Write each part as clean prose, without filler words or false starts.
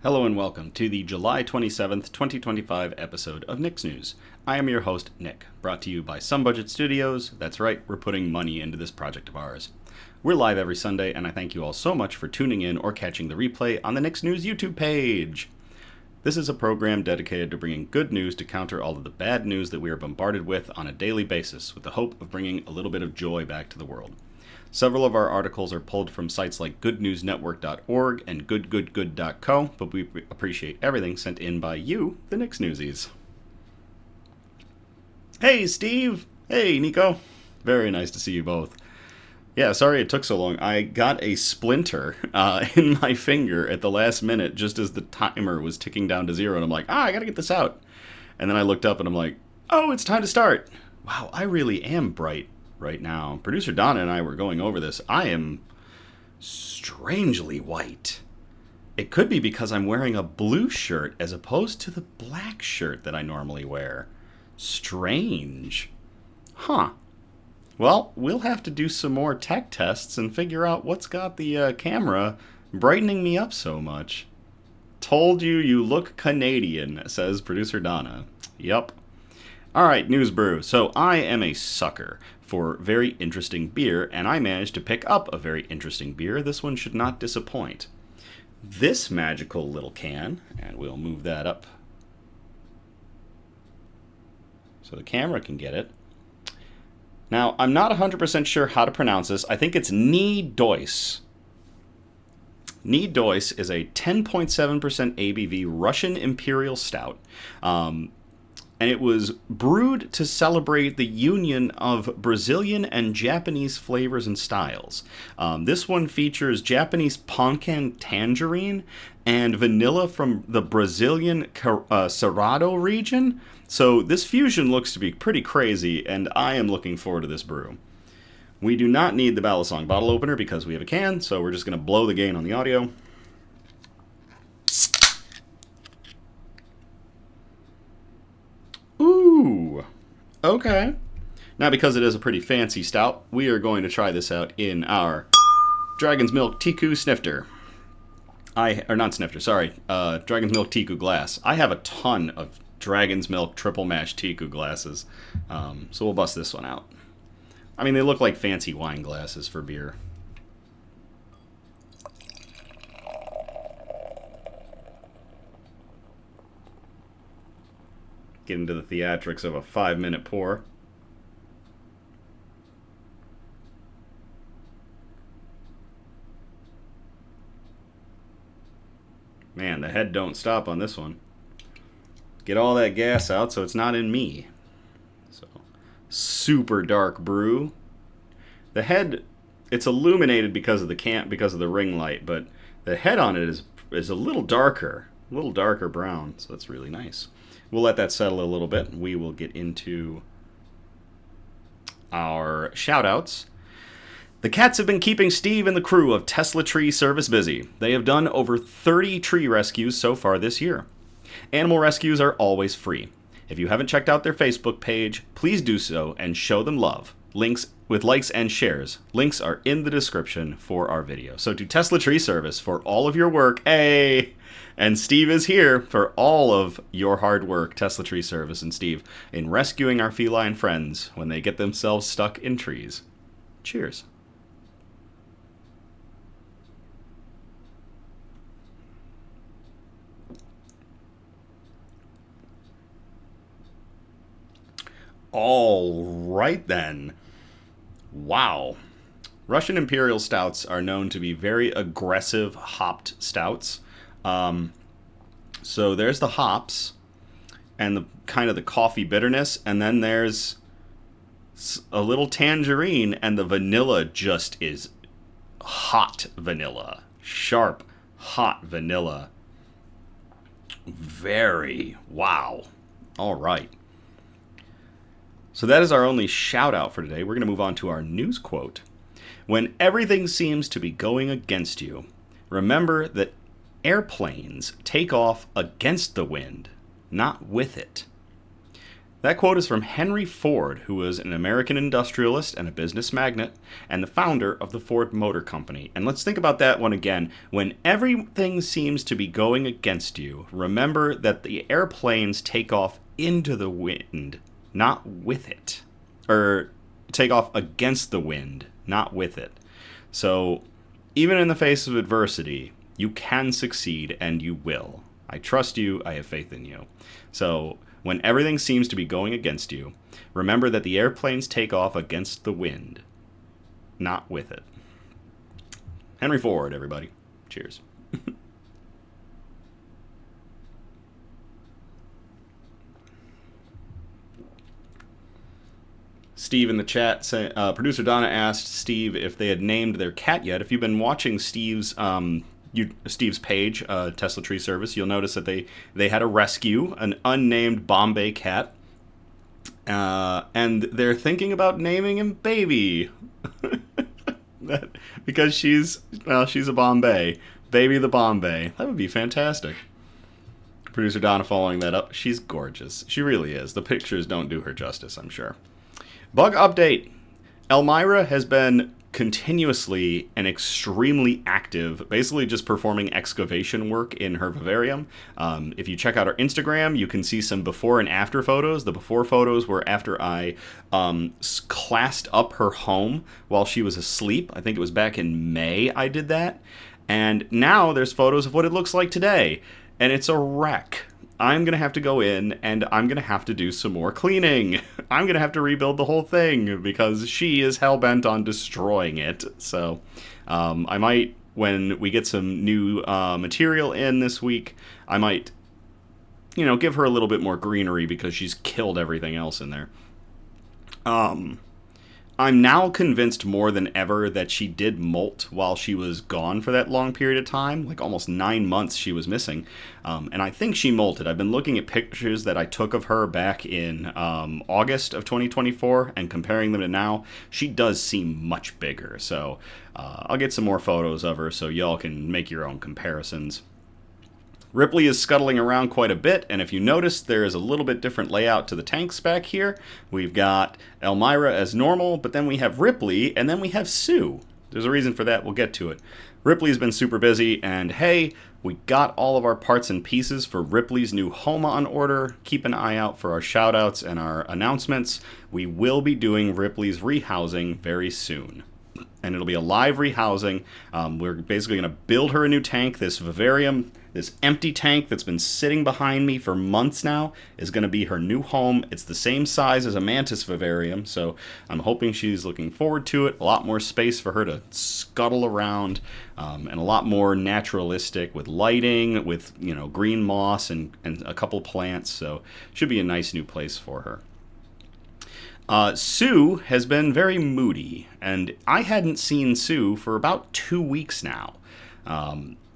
Hello and welcome to the July 27th, 2025 episode of Nick's News. I am your host, Nick, brought to you by Some Budget Studios. That's right, we're putting money into this project of ours. We're live every Sunday, and I thank you all so much for tuning in or catching the replay on the Nick's News YouTube page. This is a program dedicated to bringing good news to counter all of the bad news that we are bombarded with on a daily basis, with the hope of bringing a little bit of joy back to the world. Several of our articles are pulled from sites like goodnewsnetwork.org and goodgoodgood.co, but we appreciate everything sent in by you, the Nick's Newsies. Hey, Steve! Hey, Nico! Very nice to see you both. Yeah, sorry it took so long. I got a splinter in my finger at the last minute just as the timer was ticking down to 0, and I'm like, I gotta get this out. And then I looked up and I'm like, oh, it's time to start. Wow, I really am bright right now. Producer Donna and I were going over this. I am strangely white. It could be because I'm wearing a blue shirt as opposed to the black shirt that I normally wear. Strange. Huh. Well, we'll have to do some more tech tests and figure out what's got the camera brightening me up so much. Told you you look Canadian, says producer Donna. Yup. Alright, News Brew. So I am a sucker for very interesting beer, and I managed to pick up a very interesting beer. This one should not disappoint. This magical little can, and we'll move that up so the camera can get it. Now, I'm not 100% sure how to pronounce this. I think it's DOIS. DOIS is a 10.7% ABV Russian Imperial Stout. And it was brewed to celebrate the union of Brazilian and Japanese flavors and styles. This one features Japanese Ponkan tangerine and vanilla from the Brazilian Cerrado region. So this fusion looks to be pretty crazy, and I am looking forward to this brew. We do not need the Balisong bottle opener because we have a can, so we're just going to blow the gain on the audio. Ooh, okay. Now, because it is a pretty fancy stout, we are going to try this out in our Dragon's Milk Tiku Snifter. Dragon's Milk Tiku glass. I have a ton of Dragon's Milk Triple Mash Tiku glasses, so we'll bust this one out. I mean, they look like fancy wine glasses for beer. Get into the theatrics of a 5-minute pour. Man, the head don't stop on this one. Get all that gas out so it's not in me. So, super dark brew. The head, it's illuminated because of the ring light, but the head on it is a little darker brown, so that's really nice. We'll let that settle a little bit. We will get into our shout-outs. The cats have been keeping Steve and the crew of Tesla Tree Service busy. They have done over 30 tree rescues so far this year. Animal rescues are always free. If you haven't checked out their Facebook page, please do so and show them love. Links with likes and shares. Links are in the description for our video. So to Tesla Tree Service for all of your work. Hey! And Steve is here for all of your hard work, Tesla Tree Service and Steve, in rescuing our feline friends when they get themselves stuck in trees. Cheers. All right then. Wow. Russian Imperial Stouts are known to be very aggressive hopped stouts. So there's the hops and the kind of the coffee bitterness, and then there's a little tangerine, and the vanilla just is hot vanilla. Sharp, hot vanilla. Wow. All right. So that is our only shout out for today. We're going to move on to our news quote. When everything seems to be going against you, remember that airplanes take off against the wind, not with it. That quote is from Henry Ford, who was an American industrialist and a business magnate, and the founder of the Ford Motor Company. And let's think about that one again. When everything seems to be going against you, remember that the airplanes take off into the wind, not with it. Or take off against the wind, not with it. So, even in the face of adversity, you can succeed, and you will. I trust you, I have faith in you. So, when everything seems to be going against you, remember that the airplanes take off against the wind, not with it. Henry Ford, everybody. Cheers. Steve in the chat, producer Donna asked Steve if they had named their cat yet. If you've been watching Steve's page, Tesla Tree Service, you'll notice that they had a rescue, an unnamed Bombay cat, and they're thinking about naming him Baby, because she's a Bombay, Baby the Bombay. That would be fantastic. Producer Donna following that up. She's gorgeous. She really is. The pictures don't do her justice, I'm sure. Bug update. Elmira has been continuously and extremely active, basically just performing excavation work in her vivarium. If you check out our Instagram, you can see some before and after photos. The before photos were after I classed up her home while she was asleep. I think it was back in May I did that. And now there's photos of what it looks like today. And it's a wreck. I'm going to have to go in and I'm going to have to do some more cleaning. I'm going to have to rebuild the whole thing because she is hell-bent on destroying it. So I might, when we get some new material in this week, I might, give her a little bit more greenery because she's killed everything else in there. I'm now convinced more than ever that she did molt while she was gone for that long period of time, like almost 9 months she was missing. And I think she molted. I've been looking at pictures that I took of her back in August of 2024 and comparing them to now. She does seem much bigger. So I'll get some more photos of her so y'all can make your own comparisons. Ripley is scuttling around quite a bit, and if you notice, there is a little bit different layout to the tanks back here. We've got Elmira as normal, but then we have Ripley, and then we have Sue. There's a reason for that, we'll get to it. Ripley's been super busy, and hey, we got all of our parts and pieces for Ripley's new home on order. Keep an eye out for our shoutouts and our announcements. We will be doing Ripley's rehousing very soon. And it'll be a live rehousing. We're basically going to build her a new tank. This vivarium, this empty tank that's been sitting behind me for months now, is going to be her new home. It's the same size as a mantis vivarium, so I'm hoping she's looking forward to it. A lot more space for her to scuttle around, and a lot more naturalistic with lighting, with green moss and a couple plants. So should be a nice new place for her. Sue has been very moody, and I hadn't seen Sue for about 2 weeks now.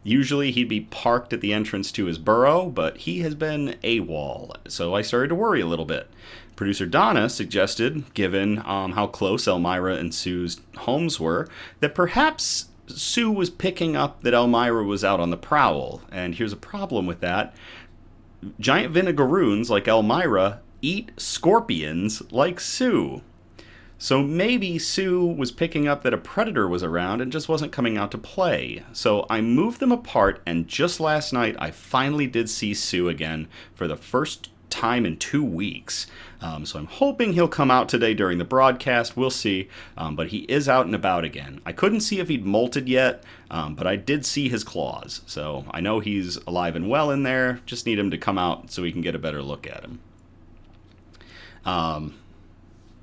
Usually he'd be parked at the entrance to his burrow, but he has been AWOL, so I started to worry a little bit. Producer Donna suggested, given how close Elmira and Sue's homes were, that perhaps Sue was picking up that Elmira was out on the prowl, and here's a problem with that. Giant vinegaroons like Elmira eat scorpions like Sue. So maybe Sue was picking up that a predator was around and just wasn't coming out to play. So I moved them apart, and just last night I finally did see Sue again for the first time in 2 weeks. So I'm hoping he'll come out today during the broadcast. We'll see. But he is out and about again. I couldn't see if he'd molted yet, but I did see his claws. So I know he's alive and well in there. Just need him to come out so we can get a better look at him.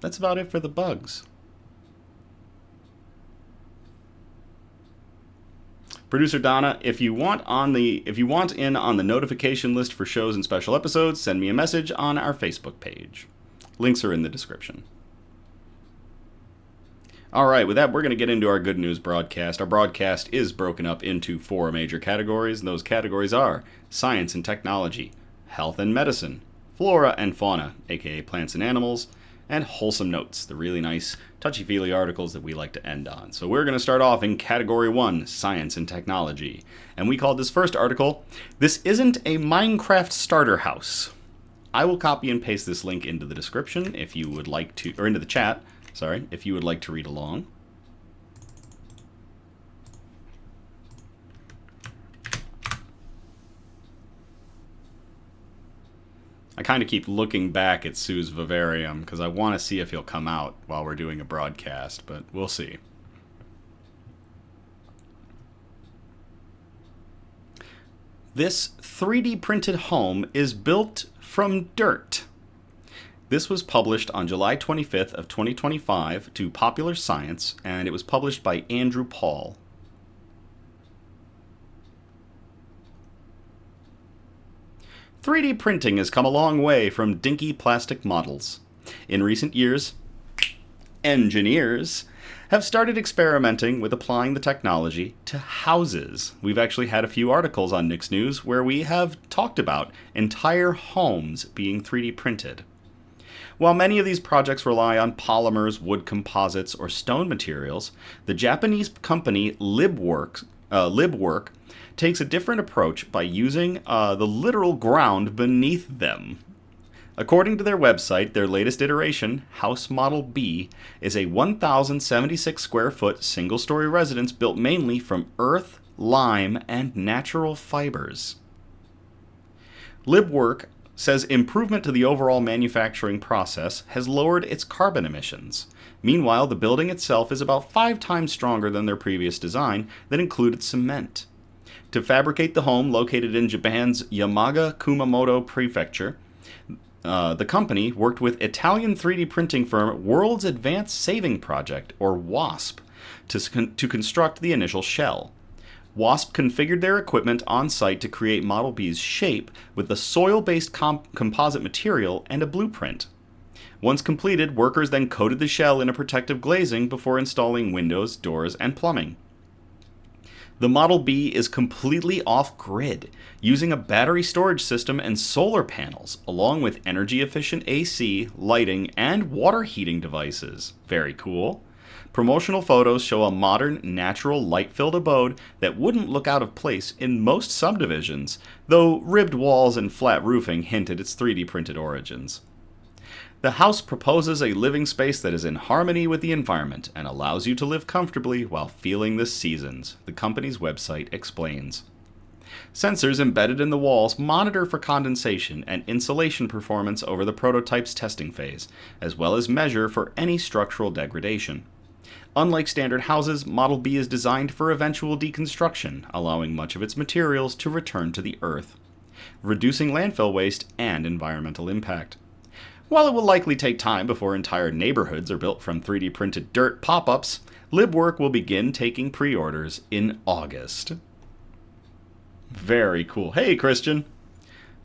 That's about it for the bugs. Producer Donna, if you want in on the notification list for shows and special episodes, send me a message on our Facebook page. Links are in the description. All right, with that, we're going to get into our good news broadcast. Our broadcast is broken up into 4 major categories, and those categories are science and technology, health and medicine, flora and fauna, aka plants and animals, and wholesome notes, the really nice touchy-feely articles that we like to end on. So we're going to start off in Category 1, Science and Technology. And we called this first article, This Isn't a Minecraft Starter House. I will copy and paste this link into the description if you would like to, or into the chat, sorry, if you would like to read along. I kind of keep looking back at Sue's vivarium because I want to see if he'll come out while we're doing a broadcast, but we'll see. This 3D printed home is built from dirt. This was published on July 25th of 2025 to Popular Science, and it was published by Andrew Paul. "3D printing has come a long way from dinky plastic models. In recent years, engineers have started experimenting with applying the technology to houses." We've actually had a few articles on Nick's News where we have talked about entire homes being 3D printed. While many of these projects rely on polymers, wood composites, or stone materials, the Japanese company Libwork takes a different approach by using the literal ground beneath them. According to their website, their latest iteration, House Model B, is a 1,076 square foot single-story residence built mainly from earth, lime, and natural fibers. Libwork says improvement to the overall manufacturing process has lowered its carbon emissions. Meanwhile, the building itself is about 5 times stronger than their previous design that included cement. To fabricate the home located in Japan's Yamaga Kumamoto Prefecture, the company worked with Italian 3D printing firm World's Advanced Saving Project, or WASP, to construct the initial shell. WASP configured their equipment on site to create Model B's shape with the soil-based composite material and a blueprint. Once completed, workers then coated the shell in a protective glazing before installing windows, doors, and plumbing. The Model B is completely off-grid, using a battery storage system and solar panels, along with energy-efficient AC, lighting, and water heating devices. Very cool. Promotional photos show a modern, natural, light-filled abode that wouldn't look out of place in most subdivisions, though ribbed walls and flat roofing hint at its 3D printed origins. The house proposes a living space that is in harmony with the environment and allows you to live comfortably while feeling the seasons, the company's website explains. Sensors embedded in the walls monitor for condensation and insulation performance over the prototype's testing phase, as well as measure for any structural degradation. Unlike standard houses, Model B is designed for eventual deconstruction, allowing much of its materials to return to the earth, reducing landfill waste and environmental impact. While it will likely take time before entire neighborhoods are built from 3D printed dirt pop-ups, Libwork will begin taking pre-orders in August. Very cool. Hey, Christian.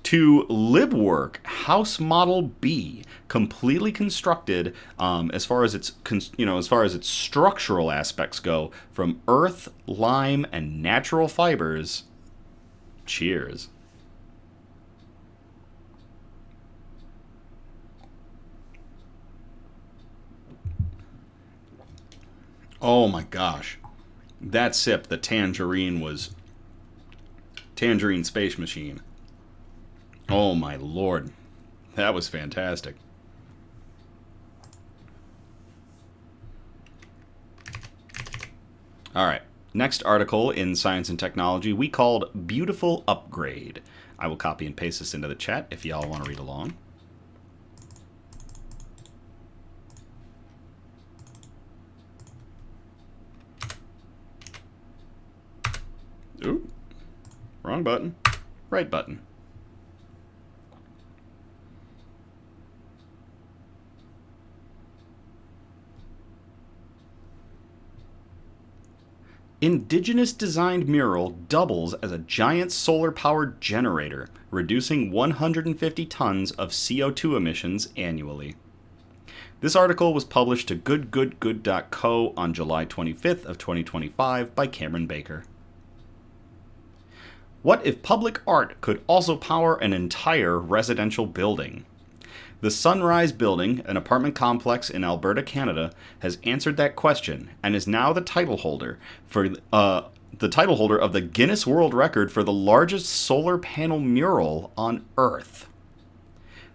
To Libwork House Model B, completely constructed as far as its structural aspects go, from earth, lime, and natural fibers. Cheers. Oh my gosh. That sip, the tangerine, was Tangerine Space Machine. Oh my lord. That was fantastic. Alright, next article in Science and Technology we called Beautiful Upgrade. I will copy and paste this into the chat if y'all want to read along. Ooh, wrong button. Right button. Indigenous designed mural doubles as a giant solar-powered generator, reducing 150 tons of CO2 emissions annually. This article was published to goodgoodgood.co on July 25th of 2025 by Cameron Baker. What if public art could also power an entire residential building? The Sunrise Building, an apartment complex in Alberta, Canada, has answered that question and is now the title holder of the Guinness World Record for the largest solar panel mural on Earth.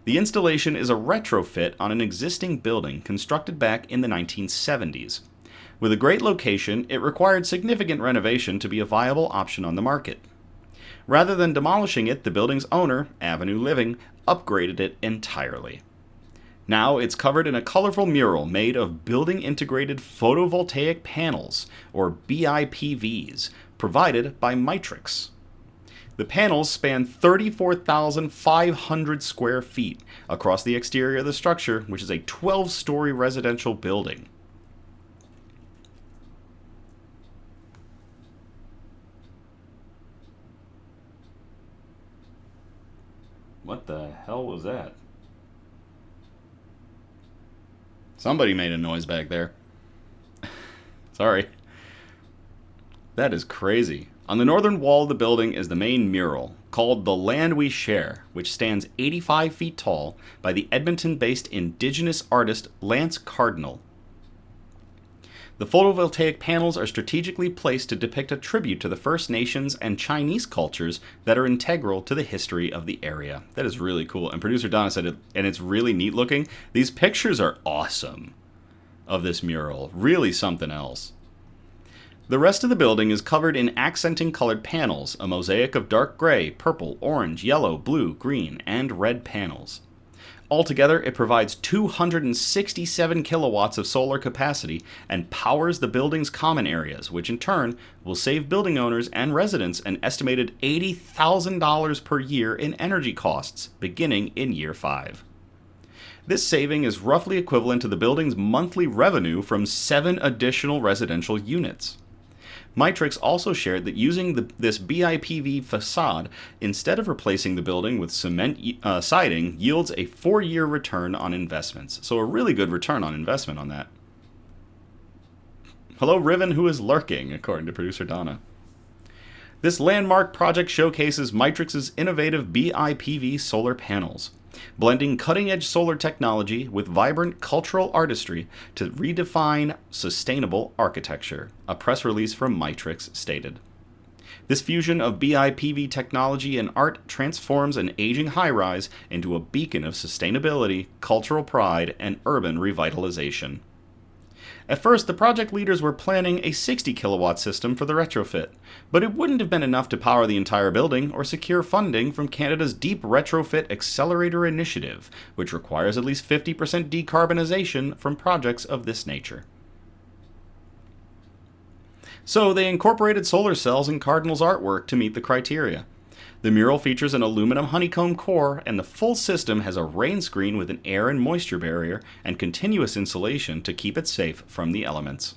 The installation is a retrofit on an existing building constructed back in the 1970s. With a great location, it required significant renovation to be a viable option on the market. Rather than demolishing it, the building's owner, Avenue Living, upgraded it entirely. Now it's covered in a colorful mural made of building integrated photovoltaic panels, or BIPVs, provided by Mitrix. The panels span 34,500 square feet across the exterior of the structure, which is a 12-story residential building. What the hell was that? Somebody made a noise back there. Sorry. That is crazy. On the northern wall of the building is the main mural, called The Land We Share, which stands 85 feet tall by the Edmonton-based indigenous artist Lance Cardinal. The photovoltaic panels are strategically placed to depict a tribute to the First Nations and Chinese cultures that are integral to the history of the area. That is really cool. And producer Donna said, and it's really neat looking. These pictures are awesome of this mural. Really something else. The rest of the building is covered in accenting colored panels, a mosaic of dark gray, purple, orange, yellow, blue, green, and red panels. Altogether, it provides 267 kilowatts of solar capacity and powers the building's common areas, which in turn will save building owners and residents an estimated $80,000 per year in energy costs, beginning in year 5. This saving is roughly equivalent to the building's monthly revenue from 7 additional residential units. Mitrix also shared that using this BIPV facade instead of replacing the building with cement siding yields a 4-year return on investments. So a really good return on investment on that. Hello, Riven, who is lurking, according to producer Donna. This landmark project showcases Mitrix's innovative BIPV solar panels, blending cutting-edge solar technology with vibrant cultural artistry to redefine sustainable architecture, a press release from Mitrix stated. This fusion of BIPV technology and art transforms an aging high-rise into a beacon of sustainability, cultural pride, and urban revitalization. At first, the project leaders were planning a 60-kilowatt system for the retrofit, but it wouldn't have been enough to power the entire building or secure funding from Canada's Deep Retrofit Accelerator Initiative, which requires at least 50% decarbonization from projects of this nature. So they incorporated solar cells in Cardinal's artwork to meet the criteria. The mural features an aluminum honeycomb core, and the full system has a rain screen with an air and moisture barrier and continuous insulation to keep it safe from the elements.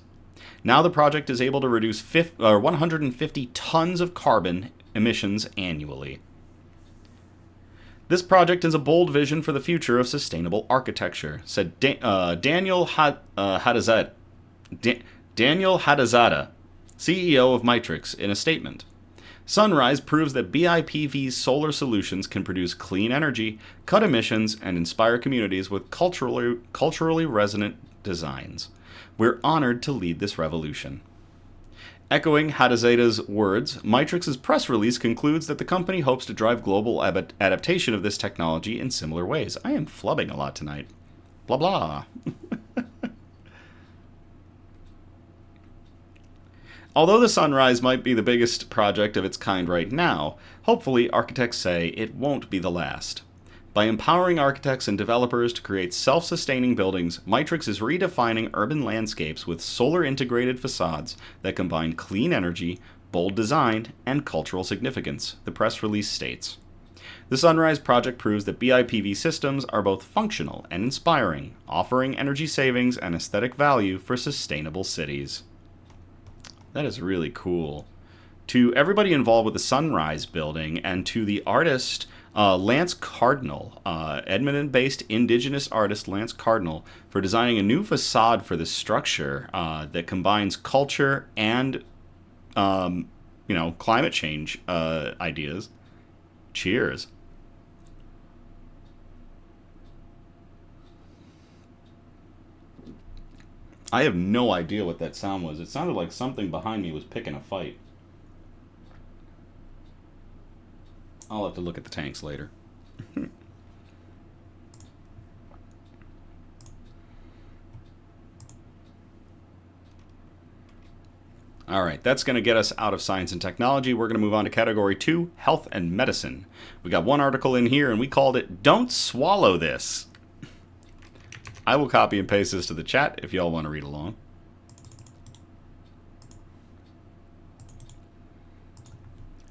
Now the project is able to reduce 150 tons of carbon emissions annually. This project is a bold vision for the future of sustainable architecture, said Daniel Hadazada, CEO of Mitrix, in a statement. Sunrise proves that BIPV's solar solutions can produce clean energy, cut emissions, and inspire communities with culturally resonant designs. We're honored to lead this revolution. Echoing Hadazada's words, Mitrix's press release concludes that the company hopes to drive global adaptation of this technology in similar ways. I am flubbing a lot tonight. Blah blah. Although the Sunrise might be the biggest project of its kind right now, hopefully architects say it won't be the last. By empowering architects and developers to create self-sustaining buildings, Mitrix is redefining urban landscapes with solar-integrated facades that combine clean energy, bold design, and cultural significance, the press release states. The Sunrise project proves that BIPV systems are both functional and inspiring, offering energy savings and aesthetic value for sustainable cities. That is really cool. To everybody involved with the Sunrise building and to the artist Lance Cardinal, Edmonton-based indigenous artist Lance Cardinal, for designing a new facade for this structure that combines culture and, climate change ideas. Cheers. I have no idea what that sound was. It sounded like something behind me was picking a fight. I'll have to look at the tanks later. All right, that's going to get us out of science and technology. We're going to move on to category 2, health and medicine. We got one article in here, and we called it, Don't Swallow This. I will copy and paste this to the chat if y'all want to read along.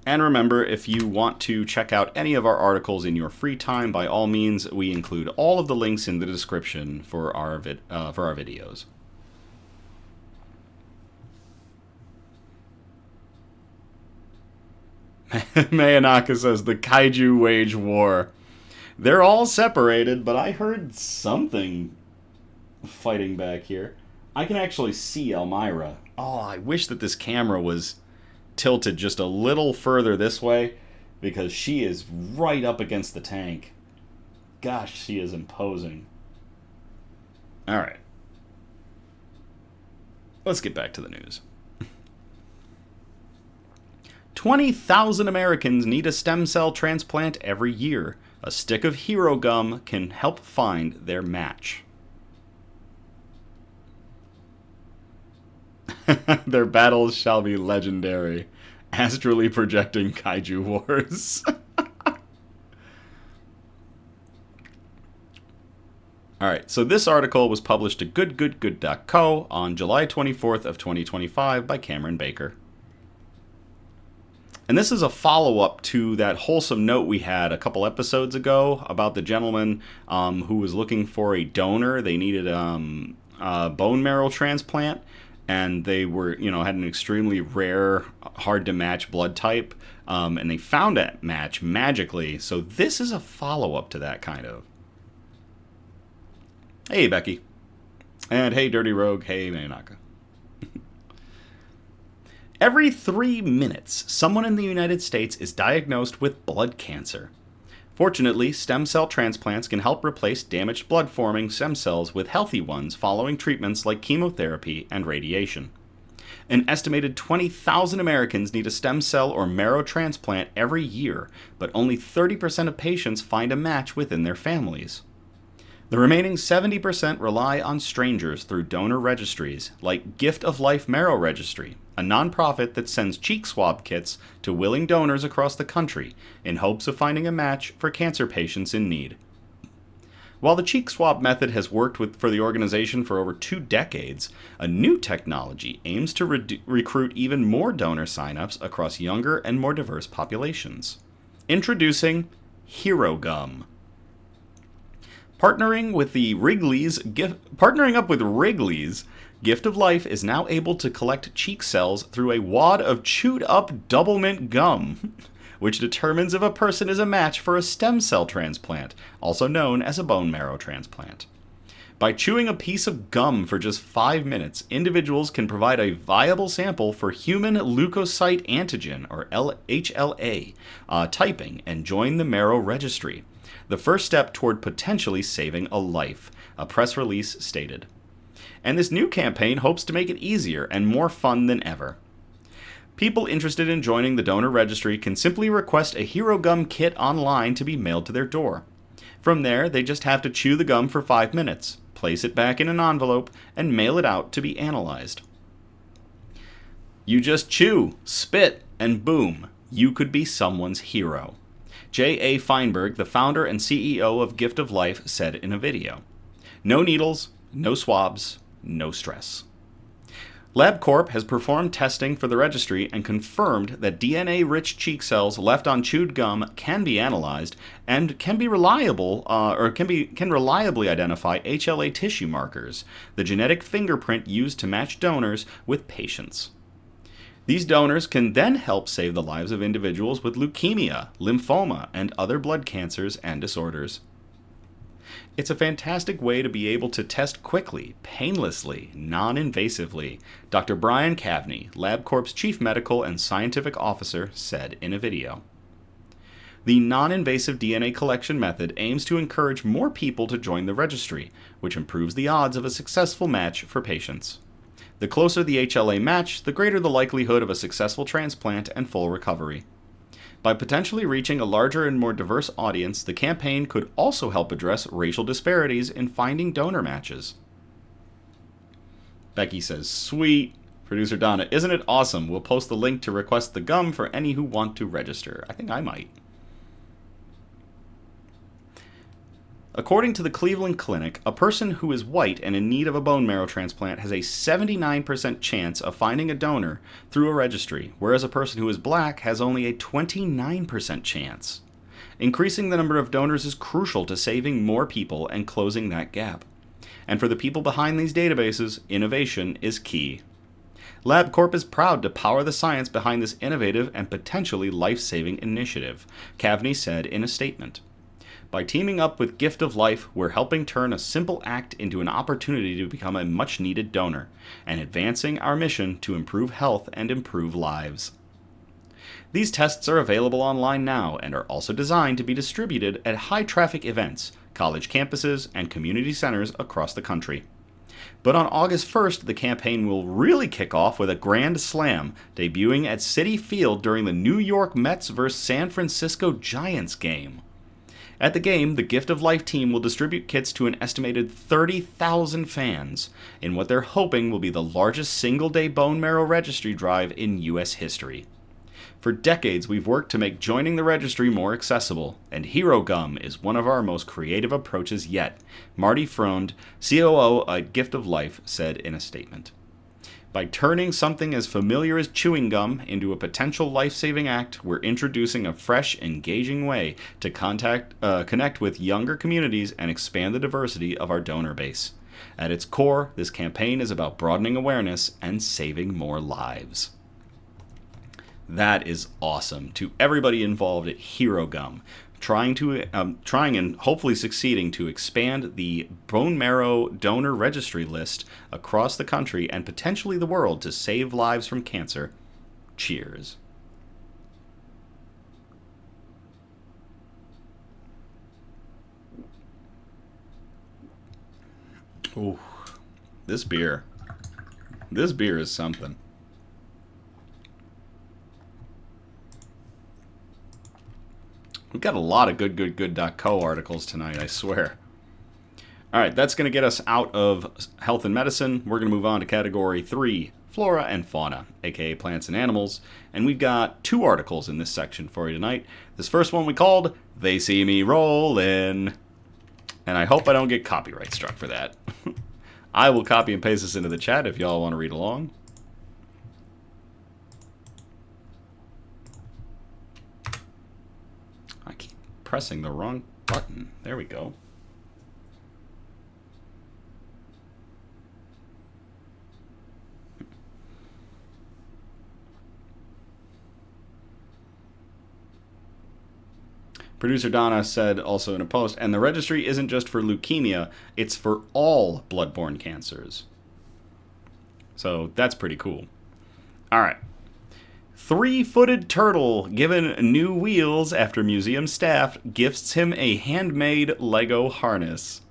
And remember, if you want to check out any of our articles in your free time, by all means, we include all of the links in the description for our videos. Mayanaka says, the kaiju wage war. They're all separated, but I heard something fighting back here. I can actually see Elmira. Oh, I wish that this camera was tilted just a little further this way, because she is right up against the tank. Gosh, she is imposing. Alright. Let's get back to the news. 20,000 Americans need a stem cell transplant every year. A stick of hero gum can help find their match. Their battles shall be legendary. Astrally projecting kaiju wars. Alright, so this article was published to goodgoodgood.co on July 24th of 2025 by Cameron Baker. And this is a follow-up to that wholesome note we had a couple episodes ago about the gentleman who was looking for a donor. They needed a bone marrow transplant, and they were, had an extremely rare, hard-to-match blood type, and they found that match magically. So this is a follow-up to that, kind of. Hey, Becky. And hey, Dirty Rogue. Hey, Mayanaka. Every 3 minutes, someone in the United States is diagnosed with blood cancer. Fortunately, stem cell transplants can help replace damaged blood-forming stem cells with healthy ones following treatments like chemotherapy and radiation. An estimated 20,000 Americans need a stem cell or marrow transplant every year, but only 30% of patients find a match within their families. The remaining 70% rely on strangers through donor registries, like Gift of Life Marrow Registry, a nonprofit that sends cheek swab kits to willing donors across the country in hopes of finding a match for cancer patients in need. While the cheek swab method has worked for the organization for over 2 decades, a new technology aims to recruit even more donor signups across younger and more diverse populations. Introducing Hero Gum. Partnering up with Wrigley's, Gift of Life is now able to collect cheek cells through a wad of chewed-up double mint gum, which determines if a person is a match for a stem cell transplant, also known as a bone marrow transplant. By chewing a piece of gum for just 5 minutes, individuals can provide a viable sample for human leukocyte antigen, or HLA, typing and join the marrow registry. The first step toward potentially saving a life, a press release stated. And this new campaign hopes to make it easier and more fun than ever. People interested in joining the donor registry can simply request a Hero Gum kit online to be mailed to their door. From there, they just have to chew the gum for 5 minutes, place it back in an envelope, and mail it out to be analyzed. You just chew, spit, and boom, you could be someone's hero. J.A. Feinberg, the founder and CEO of Gift of Life, said in a video. No needles, no swabs, no stress. LabCorp has performed testing for the registry and confirmed that DNA-rich cheek cells left on chewed gum can be analyzed and can reliably identify HLA tissue markers, the genetic fingerprint used to match donors with patients. These donors can then help save the lives of individuals with leukemia, lymphoma, and other blood cancers and disorders. It's a fantastic way to be able to test quickly, painlessly, non-invasively, Dr. Brian Cavney, LabCorp's Chief Medical and Scientific Officer, said in a video. The non-invasive DNA collection method aims to encourage more people to join the registry, which improves the odds of a successful match for patients. The closer the HLA match, the greater the likelihood of a successful transplant and full recovery. By potentially reaching a larger and more diverse audience, the campaign could also help address racial disparities in finding donor matches. Becky says, sweet. Producer Donna, isn't it awesome? We'll post the link to request the gum for any who want to register. I think I might. According to the Cleveland Clinic, a person who is white and in need of a bone marrow transplant has a 79% chance of finding a donor through a registry, whereas a person who is black has only a 29% chance. Increasing the number of donors is crucial to saving more people and closing that gap. And for the people behind these databases, innovation is key. LabCorp is proud to power the science behind this innovative and potentially life-saving initiative, Cavney said in a statement. By teaming up with Gift of Life, we're helping turn a simple act into an opportunity to become a much-needed donor, and advancing our mission to improve health and improve lives. These tests are available online now and are also designed to be distributed at high-traffic events, college campuses, and community centers across the country. But on August 1st, the campaign will really kick off with a grand slam, debuting at Citi Field during the New York Mets vs. San Francisco Giants game. At the game, the Gift of Life team will distribute kits to an estimated 30,000 fans in what they're hoping will be the largest single-day bone marrow registry drive in U.S. history. For decades, we've worked to make joining the registry more accessible, and Hero Gum is one of our most creative approaches yet, Marty Freund, COO at Gift of Life, said in a statement. By turning something as familiar as chewing gum into a potential life-saving act, we're introducing a fresh, engaging way to connect with younger communities and expand the diversity of our donor base. At its core, this campaign is about broadening awareness and saving more lives. That is awesome. To everybody involved at Hero Gum, trying and hopefully succeeding to expand the bone marrow donor registry list across the country and potentially the world to save lives from cancer. Cheers. Ooh, this beer is something. We've got a lot of good.co articles tonight, I swear. All right, that's going to get us out of health and medicine. We're going to move on to category 3, flora and fauna, aka plants and animals. And we've got 2 articles in this section for you tonight. This first one we called, They See Me Rollin'. And I hope I don't get copyright struck for that. I will copy and paste this into the chat if y'all want to read along. I keep pressing the wrong button. There we go. Producer Donna said also in a post, and the registry isn't just for leukemia, it's for all bloodborne cancers. So that's pretty cool. All right. 3-footed turtle given new wheels after museum staff gifts him a handmade Lego harness.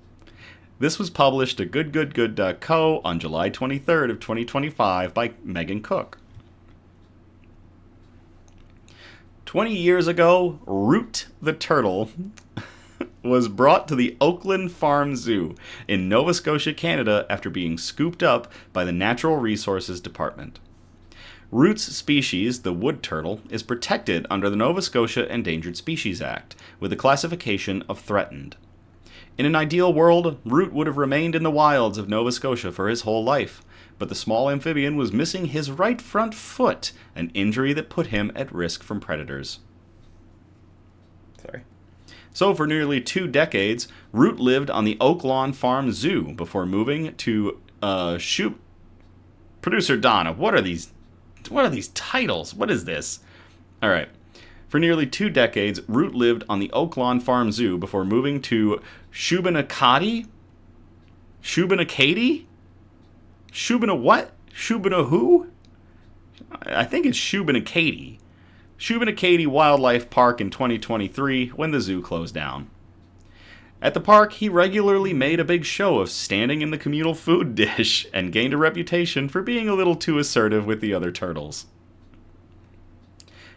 This was published at good.co on July 23rd of 2025 by Megan Cook. 20 years ago, Root the turtle was brought to the Oakland Farm Zoo in Nova Scotia, Canada after being scooped up by the Natural Resources Department. Root's species, the wood turtle, is protected under the Nova Scotia Endangered Species Act, with a classification of threatened. In an ideal world, Root would have remained in the wilds of Nova Scotia for his whole life, but the small amphibian was missing his right front foot, an injury that put him at risk from predators. So for nearly 2 decades, Root lived on the Oak Lawn Farm Zoo before moving to Producer Donna, what are these titles? What is this? All right. For nearly 2 decades, Root lived on the Oak Lawn Farm Zoo before moving to Shubenacadie? Shubenacadie? Shubena what? Shubena who? I think it's Shubenacadie. Shubenacadie Wildlife Park in 2023 when the zoo closed down. At the park, he regularly made a big show of standing in the communal food dish and gained a reputation for being a little too assertive with the other turtles.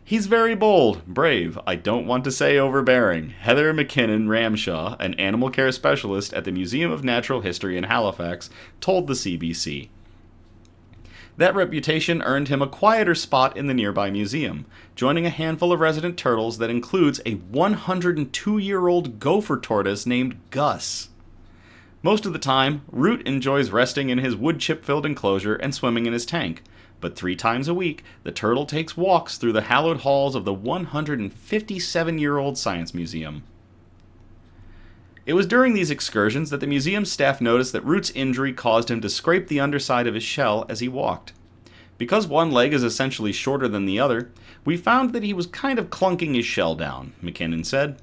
He's very bold, brave, I don't want to say overbearing, Heather McKinnon Ramshaw, an animal care specialist at the Museum of Natural History in Halifax, told the CBC. That reputation earned him a quieter spot in the nearby museum, joining a handful of resident turtles that includes a 102-year-old gopher tortoise named Gus. Most of the time, Root enjoys resting in his wood chip-filled enclosure and swimming in his tank, but 3 times a week, the turtle takes walks through the hallowed halls of the 157-year-old Science Museum. It was during these excursions that the museum staff noticed that Root's injury caused him to scrape the underside of his shell as he walked. Because one leg is essentially shorter than the other, we found that he was kind of clunking his shell down, McKinnon said.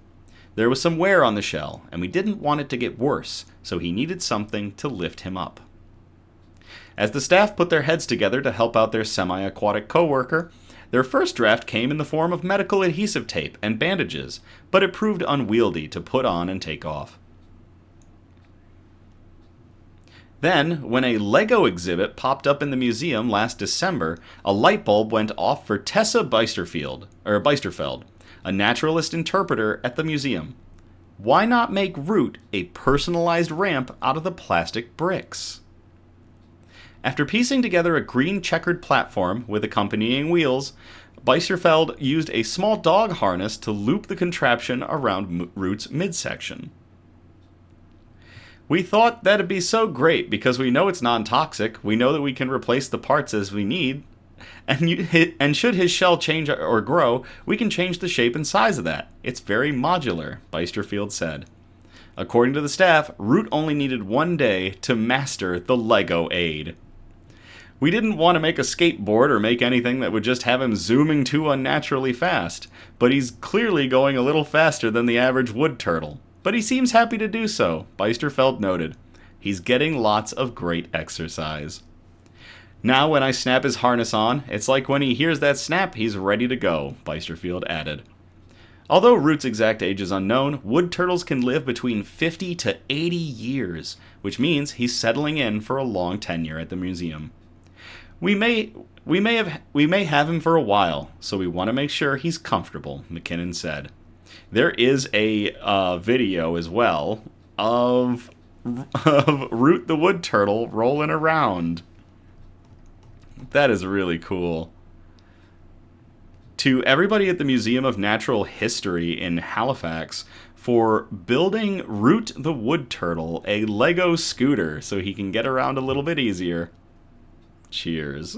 There was some wear on the shell, and we didn't want it to get worse, so he needed something to lift him up. As the staff put their heads together to help out their semi-aquatic co-worker, their first draft came in the form of medical adhesive tape and bandages, but it proved unwieldy to put on and take off. Then, when a Lego exhibit popped up in the museum last December, a light bulb went off for Tessa Beisterfeld, a naturalist interpreter at the museum. Why not make Root a personalized ramp out of the plastic bricks? After piecing together a green checkered platform with accompanying wheels, Beisterfeld used a small dog harness to loop the contraption around Root's midsection. We thought that'd be so great because we know it's non-toxic, we know that we can replace the parts as we need, and should his shell change or grow, we can change the shape and size of that. It's very modular, Beisterfeld said. According to the staff, Root only needed 1 day to master the Lego aid. We didn't want to make a skateboard or make anything that would just have him zooming too unnaturally fast, but he's clearly going a little faster than the average wood turtle. But he seems happy to do so, Beisterfeld noted. He's getting lots of great exercise. Now when I snap his harness on, it's like when he hears that snap, he's ready to go, Beisterfeld added. Although Root's exact age is unknown, wood turtles can live between 50 to 80 years, which means he's settling in for a long tenure at the museum. We may have him for a while, so we want to make sure he's comfortable, McKinnon said. There is a video as well of Root the wood turtle rolling around. That is really cool. To everybody at the Museum of Natural History in Halifax for building Root the wood turtle a Lego scooter so he can get around a little bit easier. Cheers.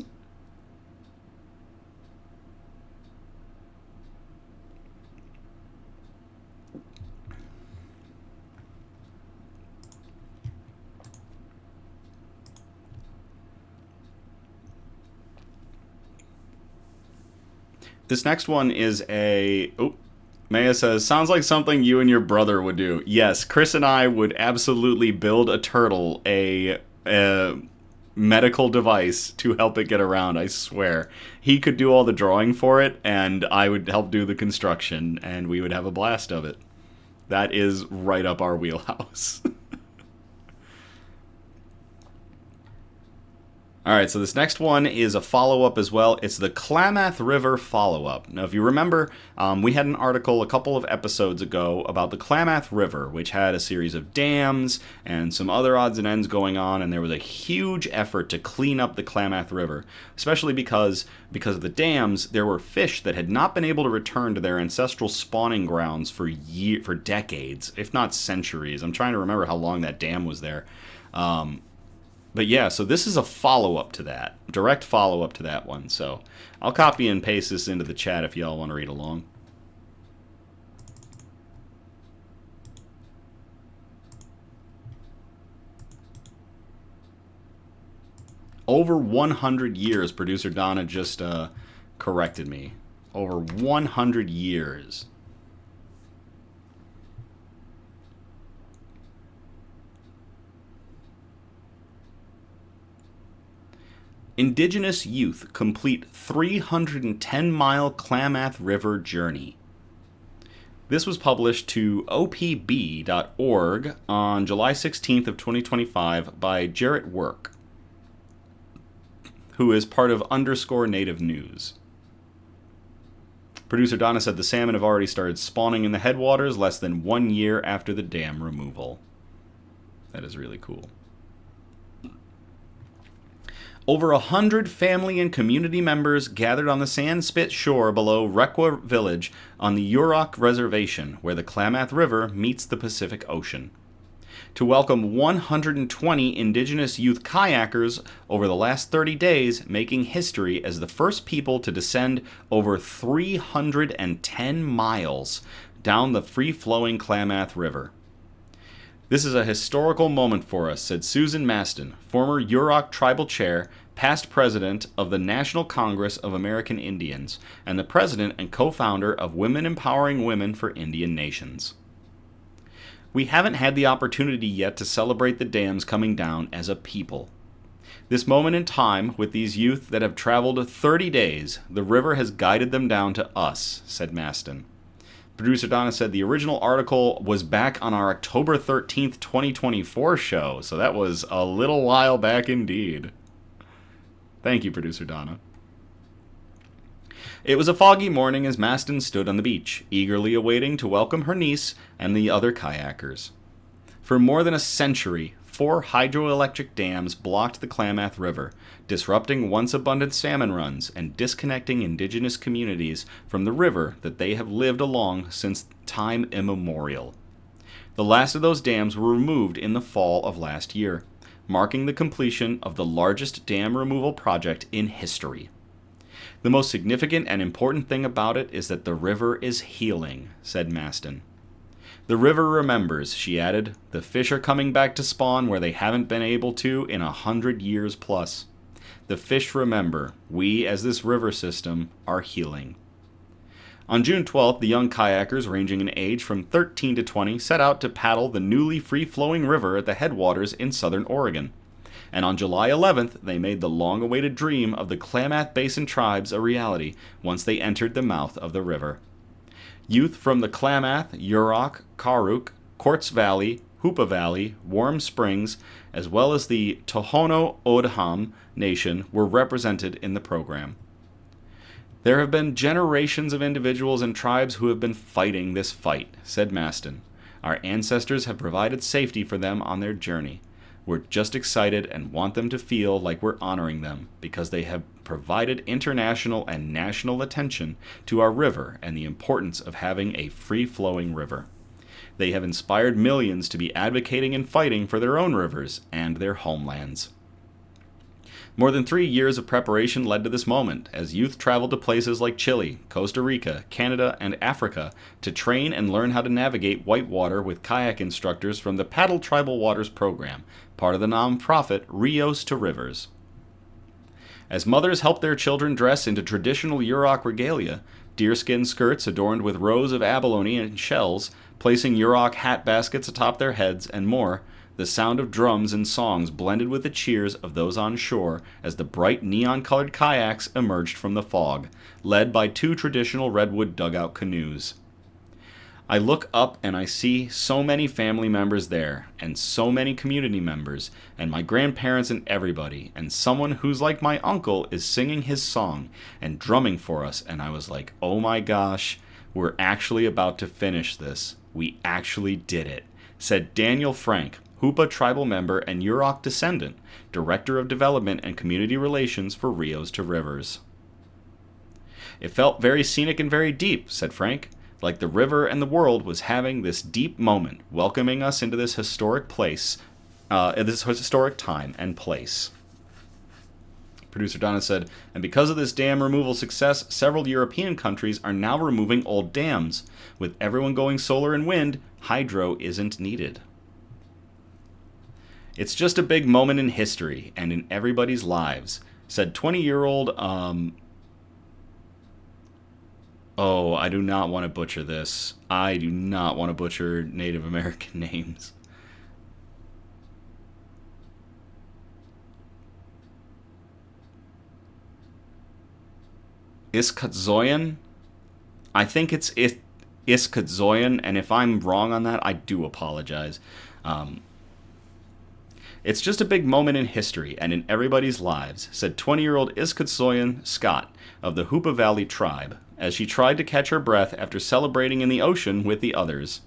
This next one is a... Oh, Maya says, sounds like something you and your brother would do. Yes, Chris and I would absolutely build a turtle a medical device to help it get around, I swear. He could do all the drawing for it, and I would help do the construction, and we would have a blast of it. That is right up our wheelhouse. Alright, so this next one is a follow-up as well. It's the Klamath River follow-up. Now, if you remember, we had an article a couple of episodes ago about the Klamath River, which had a series of dams and some other odds and ends going on, and there was a huge effort to clean up the Klamath River, especially because of the dams, there were fish that had not been able to return to their ancestral spawning grounds for decades, if not centuries. I'm trying to remember how long that dam was there. But yeah, so this is a follow-up to that. Direct follow-up to that one. So I'll copy and paste this into the chat if y'all want to read along. Over 100 years, producer Donna just corrected me. Over 100 years. Indigenous youth complete 310-mile Klamath River journey. This was published to opb.org on July 16th of 2025 by Jarrett Work, who is part of _Native News. Producer Donna said the salmon have already started spawning in the headwaters less than 1 year after the dam removal. That is really cool. Over 100 family and community members gathered on the sand-spit shore below Requa village on the Yurok Reservation, where the Klamath River meets the Pacific Ocean, to welcome 120 indigenous youth kayakers over the last 30 days, making history as the first people to descend over 310 miles down the free-flowing Klamath River. "This is a historical moment for us," said Susan Maston, former Yurok tribal chair, past president of the National Congress of American Indians, and the president and co-founder of Women Empowering Women for Indian Nations. "We haven't had the opportunity yet to celebrate the dams coming down as a people. This moment in time, with these youth that have traveled 30 days, the river has guided them down to us," said Maston. Producer Donna said the original article was back on our October 13th, 2024 show, so that was a little while back indeed. Thank you, Producer Donna. It was a foggy morning as Maston stood on the beach, eagerly awaiting to welcome her niece and the other kayakers. For more than a century, 4 hydroelectric dams blocked the Klamath River, disrupting once abundant salmon runs and disconnecting indigenous communities from the river that they have lived along since time immemorial. The last of those dams were removed in the fall of last year, marking the completion of the largest dam removal project in history. "The most significant and important thing about it is that the river is healing," said Maston. "The river remembers," she added. "The fish are coming back to spawn where they haven't been able to in 100 years plus. The fish remember. We, as this river system, are healing." On June 12th, the young kayakers, ranging in age from 13 to 20, set out to paddle the newly free-flowing river at the headwaters in southern Oregon. And on July 11th, they made the long-awaited dream of the Klamath Basin tribes a reality once they entered the mouth of the river. Youth from the Klamath, Yurok, Karuk, Quartz Valley, Hoopa Valley, Warm Springs, as well as the Tohono O'odham Nation were represented in the program. "There have been generations of individuals and tribes who have been fighting this fight," said Maston. "Our ancestors have provided safety for them on their journey. We're just excited and want them to feel like we're honoring them because they have provided international and national attention to our river and the importance of having a free-flowing river. They have inspired millions to be advocating and fighting for their own rivers and their homelands." More than 3 years of preparation led to this moment, as youth traveled to places like Chile, Costa Rica, Canada, and Africa to train and learn how to navigate whitewater with kayak instructors from the Paddle Tribal Waters program, part of the nonprofit Rios to Rivers. As mothers helped their children dress into traditional Yurok regalia, deerskin skirts adorned with rows of abalone and shells, placing Yurok hat baskets atop their heads, and more, the sound of drums and songs blended with the cheers of those on shore as the bright neon-colored kayaks emerged from the fog, led by 2 traditional redwood dugout canoes. I look up and I see so many family members there, and so many community members, and my grandparents and everybody, and someone who's like my uncle is singing his song and drumming for us, and I was like, oh my gosh, we're actually about to finish this. We actually did it, said Daniel Frank, Hoopa tribal member and Yurok descendant, Director of Development and Community Relations for Rios to Rivers. "It felt very scenic and very deep," said Frank, "like the river and the world was having this deep moment, welcoming us into this historic place, this historic time and place." Producer Donna said, "And because of this dam removal success, several European countries are now removing old dams. With everyone going solar and wind, hydro isn't needed." "It's just a big moment in history and in everybody's lives," said 20-year-old, I do not want to butcher this. I do not want to butcher Native American names. a-scuttle? I think it's a-scuttle, and if I'm wrong on that, I do apologize. "It's just a big moment in history and in everybody's lives," said 20-year-old a-scuttle Scott of the Hoopa Valley tribe, as she tried to catch her breath after celebrating in the ocean with the others.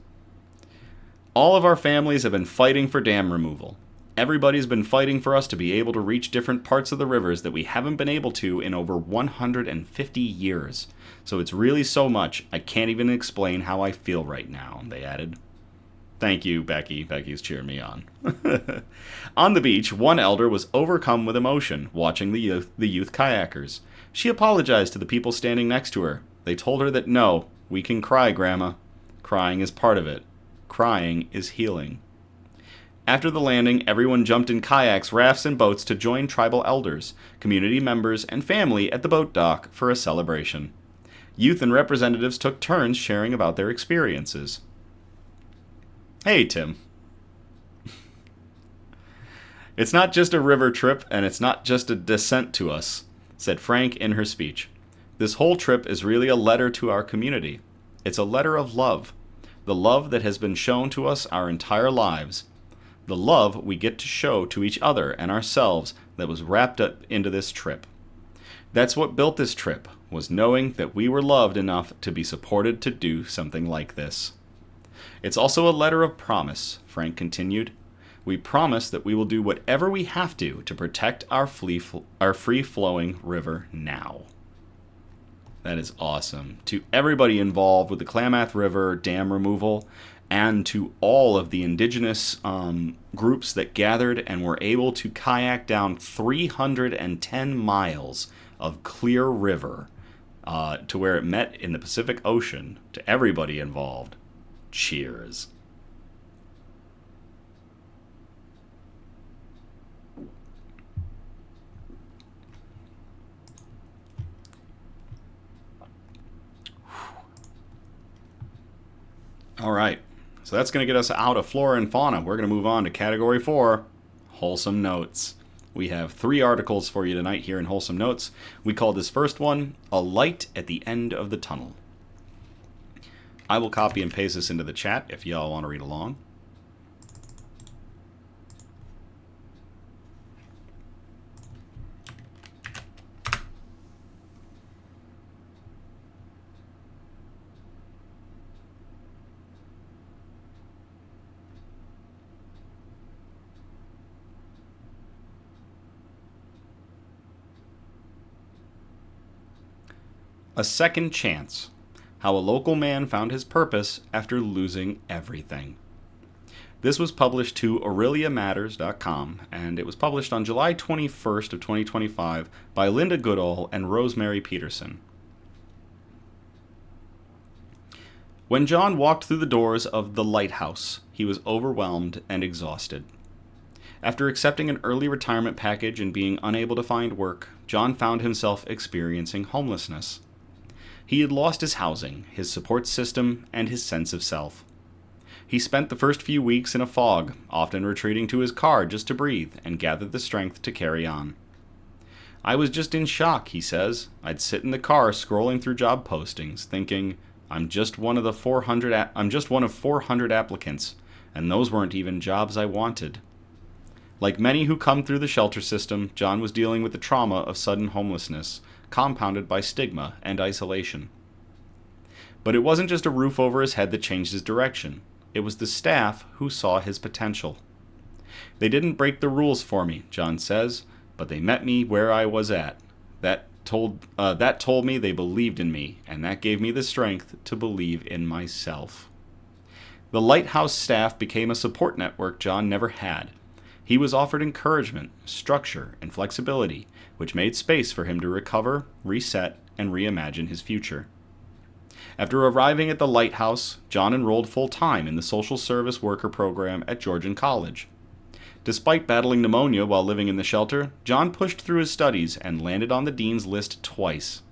"All of our families have been fighting for dam removal. Everybody's been fighting for us to be able to reach different parts of the rivers that we haven't been able to in over 150 years. So it's really so much, I can't even explain how I feel right now, they added. Thank you, Becky. Becky's cheering me on. On the beach, one elder was overcome with emotion watching the youth kayakers. She apologized to the people standing next to her. They told her that no, we can cry, Grandma. Crying is part of it. Crying is healing. After the landing, everyone jumped in kayaks, rafts, and boats to join tribal elders, community members, and family at the boat dock for a celebration. Youth and representatives took turns sharing about their experiences. Hey, Tim. It's not just a river trip, and it's not just a descent to us, said Frank in her speech. This whole trip is really a letter to our community. It's a letter of love. The love that has been shown to us our entire lives. The love we get to show to each other and ourselves that was wrapped up into this trip. That's what built this trip, was knowing that we were loved enough to be supported to do something like this. It's also a letter of promise, Frank continued. We promise that we will do whatever we have to protect our free-flowing river now. That is awesome. To everybody involved with the Klamath River dam removal, and to all of the indigenous groups that gathered and were able to kayak down 310 miles of clear river to where it met in the Pacific Ocean, to everybody involved. Cheers. All right. So that's going to get us out of flora and fauna. We're going to move on to category 4, wholesome notes. We have 3 articles for you tonight here in Wholesome Notes. We call this first one, A Light at the End of the Tunnel. I will copy and paste this into the chat if y'all want to read along. A Second Chance. How a Local Man Found His Purpose After Losing Everything. This was published to AureliaMatters.com, and it was published on July 21st of 2025 by Linda Goodall and Rosemary Peterson. When John walked through the doors of the lighthouse, he was overwhelmed and exhausted. After accepting an early retirement package and being unable to find work, John found himself experiencing homelessness. He had lost his housing, his support system, and his sense of self. He spent the first few weeks in a fog, often retreating to his car just to breathe and gather the strength to carry on. I was just in shock, he says. I'd sit in the car scrolling through job postings, thinking, I'm just one of 400 applicants, and those weren't even jobs I wanted. Like many who come through the shelter system, John was dealing with the trauma of sudden homelessness, compounded by stigma and isolation. But it wasn't just a roof over his head that changed his direction. It was the staff who saw his potential. They didn't break the rules for me, John says, but they met me where I was at. That told me they believed in me, and that gave me the strength to believe in myself. The lighthouse staff became a support network John never had. He was offered encouragement, structure, and flexibility, which made space for him to recover, reset, and reimagine his future. After arriving at the lighthouse, John enrolled full-time in the social service worker program at Georgian College. Despite battling pneumonia while living in the shelter, John pushed through his studies and landed on the dean's list twice.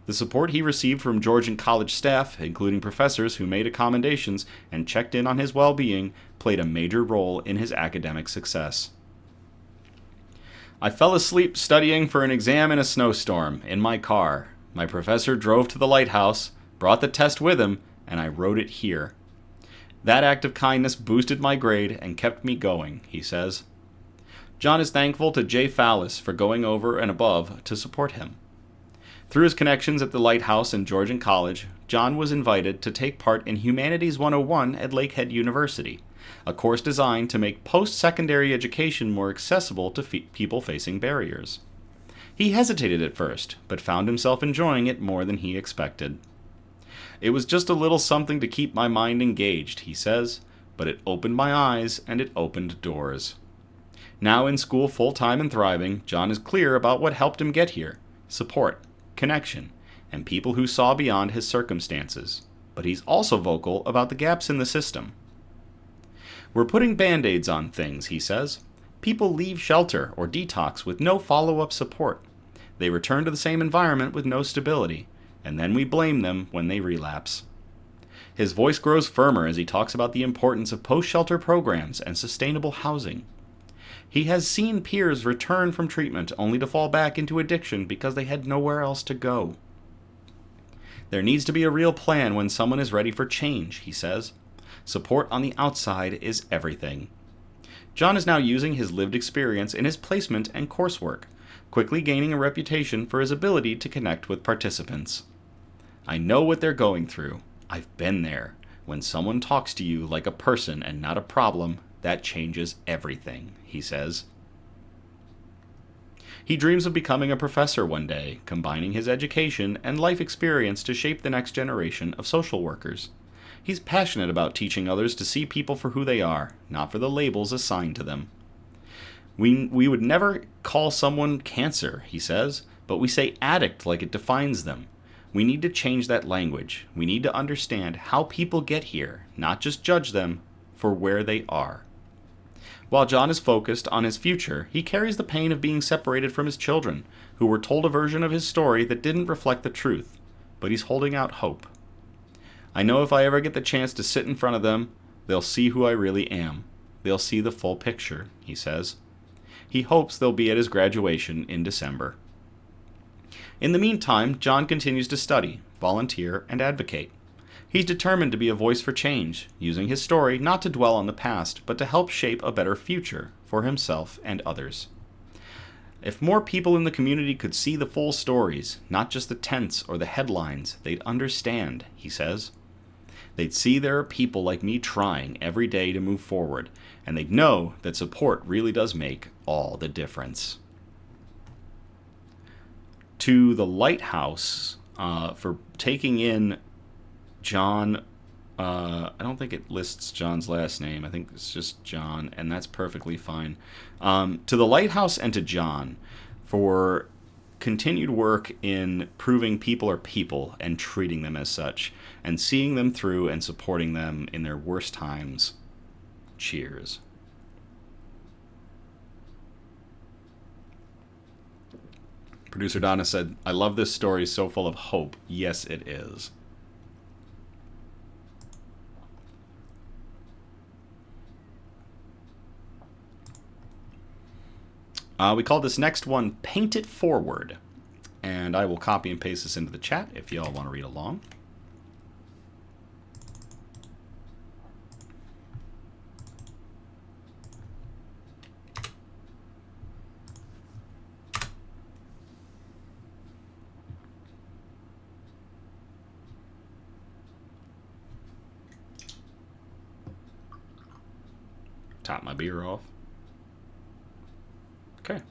The support he received from Georgian College staff, including professors who made accommodations and checked in on his well-being, played a major role in his academic success. I fell asleep studying for an exam in a snowstorm, in my car. My professor drove to the lighthouse, brought the test with him, and I wrote it here. That act of kindness boosted my grade and kept me going, he says. John is thankful to Jay Fallis for going over and above to support him. Through his connections at the Lighthouse and Georgian College, John was invited to take part in Humanities 101 at Lakehead University, a course designed to make post-secondary education more accessible to people facing barriers. He hesitated at first, but found himself enjoying it more than he expected. It was just a little something to keep my mind engaged, he says, but it opened my eyes and it opened doors. Now in school full-time and thriving, John is clear about what helped him get here: support, connection, and people who saw beyond his circumstances. But he's also vocal about the gaps in the system. We're putting band-aids on things, he says. People leave shelter or detox with no follow-up support. They return to the same environment with no stability, and then we blame them when they relapse. His voice grows firmer as he talks about the importance of post-shelter programs and sustainable housing. He has seen peers return from treatment only to fall back into addiction because they had nowhere else to go. There needs to be a real plan when someone is ready for change, he says. Support on the outside is everything. John is now using his lived experience in his placement and coursework, quickly gaining a reputation for his ability to connect with participants. I know what they're going through. I've been there. When someone talks to you like a person and not a problem, that changes everything, he says. He dreams of becoming a professor one day, combining his education and life experience to shape the next generation of social workers. He's passionate about teaching others to see people for who they are, not for the labels assigned to them. We would never call someone cancer, he says, but we say addict like it defines them. We need to change that language. We need to understand how people get here, not just judge them for where they are. While John is focused on his future, he carries the pain of being separated from his children, who were told a version of his story that didn't reflect the truth, but he's holding out hope. I know if I ever get the chance to sit in front of them, they'll see who I really am. They'll see the full picture, he says. He hopes they'll be at his graduation in December. In the meantime, John continues to study, volunteer, and advocate. He's determined to be a voice for change, using his story not to dwell on the past, but to help shape a better future for himself and others. If more people in the community could see the full stories, not just the tents or the headlines, they'd understand, he says. They'd see there are people like me trying every day to move forward, and they'd know that support really does make all the difference. To the Lighthouse for taking in John, I don't think it lists John's last name. I think it's just John, and that's perfectly fine. To the Lighthouse and to John for continued work in proving people are people and treating them as such, and seeing them through and supporting them in their worst times. Cheers. Producer Donna said, I love this story, so full of hope. Yes, it is. We call this next one Paint It Forward. And I will copy and paste this into the chat if you all want to read along. Top my beer off. Okay.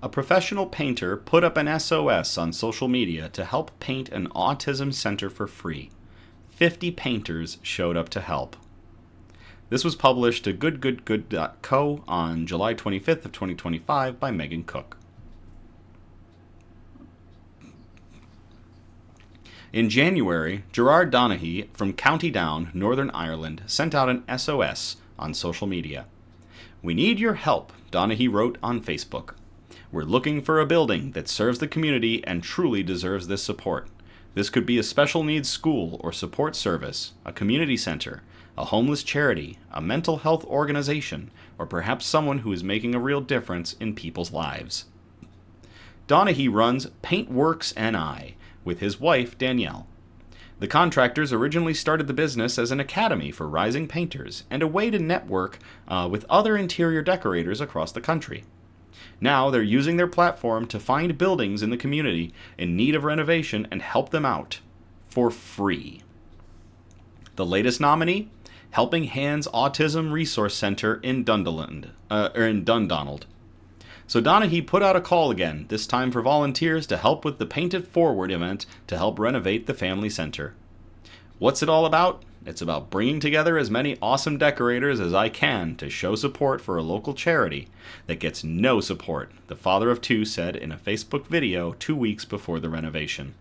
A professional painter put up an SOS on social media to help paint an autism center for free. 50 painters showed up to help. This was published to goodgoodgood.co on July 25th of 2025 by Megan Cook. In January, Gerard Donaghy from County Down, Northern Ireland, sent out an SOS on social media. We need your help, Donaghy wrote on Facebook. We're looking for a building that serves the community and truly deserves this support. This could be a special needs school or support service, a community center, a homeless charity, a mental health organization, or perhaps someone who is making a real difference in people's lives. Donaghy runs Paintworks NI with his wife, Danielle. The contractors originally started the business as an academy for rising painters and a way to network with other interior decorators across the country. Now they're using their platform to find buildings in the community in need of renovation and help them out for free. The latest nominee? Helping Hands Autism Resource Center in Dundonald. So Donahue put out a call again, this time for volunteers to help with the Paint It Forward event to help renovate the family center. What's it all about? It's about bringing together as many awesome decorators as I can to show support for a local charity that gets no support, the father of two said in a Facebook video 2 weeks before the renovation.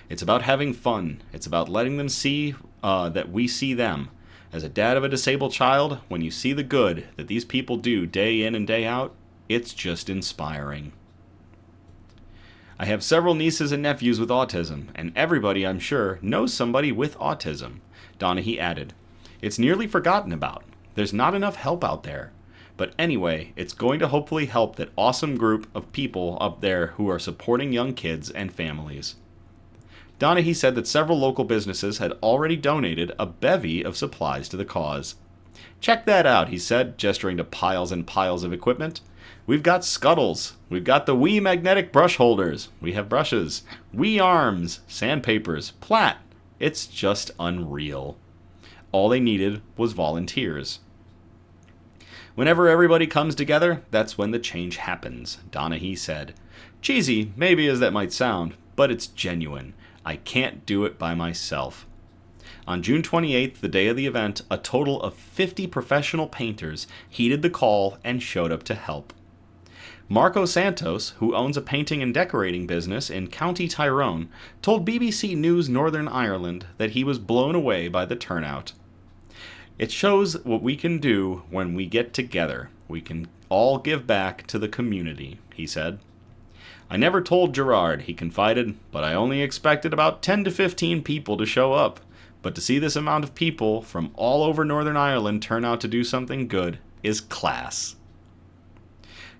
It's about having fun. It's about letting them see that we see them. As a dad of a disabled child, when you see the good that these people do day in and day out, it's just inspiring. I have several nieces and nephews with autism, and everybody, I'm sure, knows somebody with autism, Donahue added. It's nearly forgotten about. There's not enough help out there. But anyway, it's going to hopefully help that awesome group of people up there who are supporting young kids and families. Donahue said that several local businesses had already donated a bevy of supplies to the cause. Check that out, he said, gesturing to piles and piles of equipment. We've got scuttles. We've got the wee magnetic brush holders. We have brushes, wee arms, sandpapers, plat. It's just unreal. All they needed was volunteers. Whenever everybody comes together, that's when the change happens, Donahue said. Cheesy, maybe as that might sound, but it's genuine. I can't do it by myself. On June 28th, the day of the event, a total of 50 professional painters heeded the call and showed up to help. Marco Santos, who owns a painting and decorating business in County Tyrone, told BBC News Northern Ireland that he was blown away by the turnout. It shows what we can do when we get together. We can all give back to the community, he said. I never told Gerard, he confided, but I only expected about 10 to 15 people to show up. But to see this amount of people from all over Northern Ireland turn out to do something good is class.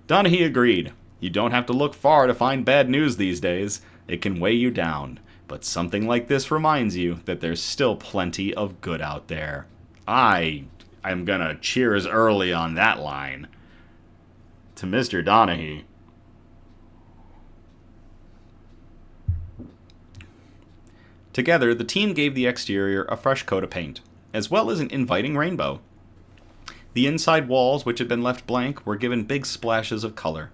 Donahue agreed. You don't have to look far to find bad news these days. It can weigh you down. But something like this reminds you that there's still plenty of good out there. I'm gonna cheers early on that line. To Mr. Donahue. Together, the team gave the exterior a fresh coat of paint, as well as an inviting rainbow. The inside walls, which had been left blank, were given big splashes of color.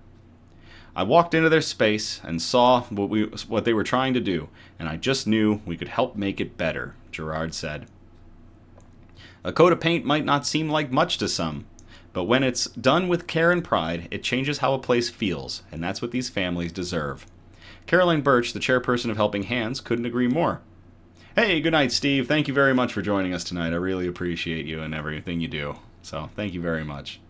I walked into their space and saw what they were trying to do, and I just knew we could help make it better, Gerard said. A coat of paint might not seem like much to some, but when it's done with care and pride, it changes how a place feels, and that's what these families deserve. Caroline Birch, the chairperson of Helping Hands, couldn't agree more. Hey, good night, Steve. Thank you very much for joining us tonight. I really appreciate you and everything you do. So, thank you very much.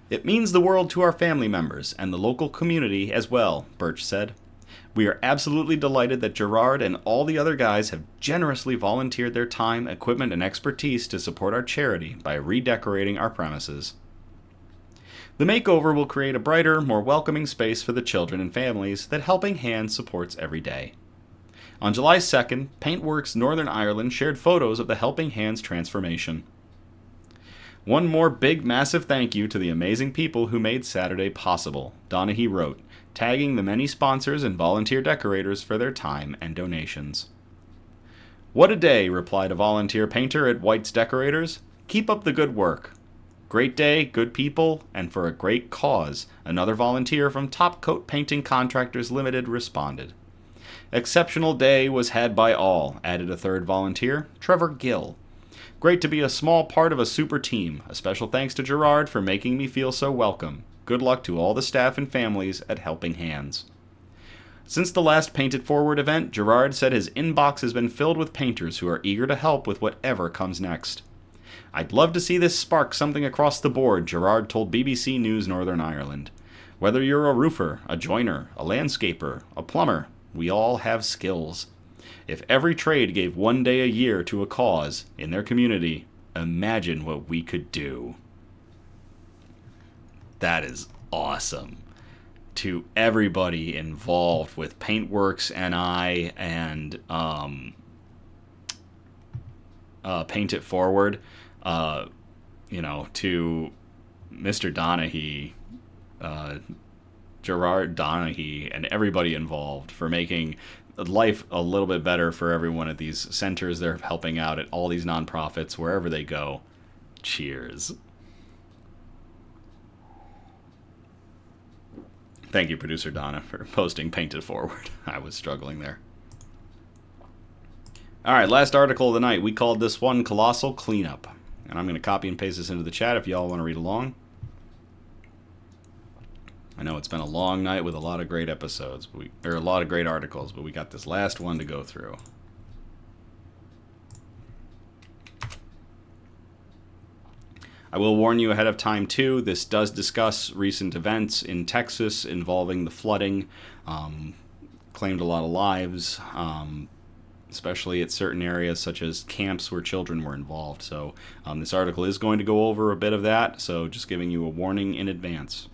It means the world to our family members and the local community as well, Birch said. We are absolutely delighted that Gerard and all the other guys have generously volunteered their time, equipment, and expertise to support our charity by redecorating our premises. The makeover will create a brighter, more welcoming space for the children and families that Helping Hands supports every day. On July 2nd, Paintworks Northern Ireland shared photos of the Helping Hands transformation. One more big, massive thank you to the amazing people who made Saturday possible, Donahue wrote, tagging the many sponsors and volunteer decorators for their time and donations. What a day, replied a volunteer painter at White's Decorators. Keep up the good work. Great day, good people, and for a great cause, another volunteer from Top Coat Painting Contractors Limited responded. Exceptional day was had by all, added a third volunteer, Trevor Gill. Great to be a small part of a super team. A special thanks to Gerard for making me feel so welcome. Good luck to all the staff and families at Helping Hands. Since the last Paint It Forward event, Gerard said his inbox has been filled with painters who are eager to help with whatever comes next. I'd love to see this spark something across the board, Gerard told BBC News Northern Ireland. Whether you're a roofer, a joiner, a landscaper, a plumber, we all have skills. If every trade gave one day a year to a cause in their community, imagine what we could do. That is awesome. To everybody involved with Paintworks NI and Paint It Forward, to Mr. Donahue, Gerard Donahue, and everybody involved for making life a little bit better for everyone at these centers they're helping out, at all these nonprofits, wherever they go. Cheers. Thank you, producer Donna, for posting Painted Forward. I was struggling there. Alright, last article of the night. We called this one Colossal Cleanup. And I'm going to copy and paste this into the chat if y'all want to read along. I know it's been a long night with a lot of great episodes, or a lot of great articles, but we got this last one to go through. I will warn you ahead of time, too, this does discuss recent events in Texas involving the flooding, claimed a lot of lives, especially at certain areas such as camps where children were involved. So this article is going to go over a bit of that, so just giving you a warning in advance.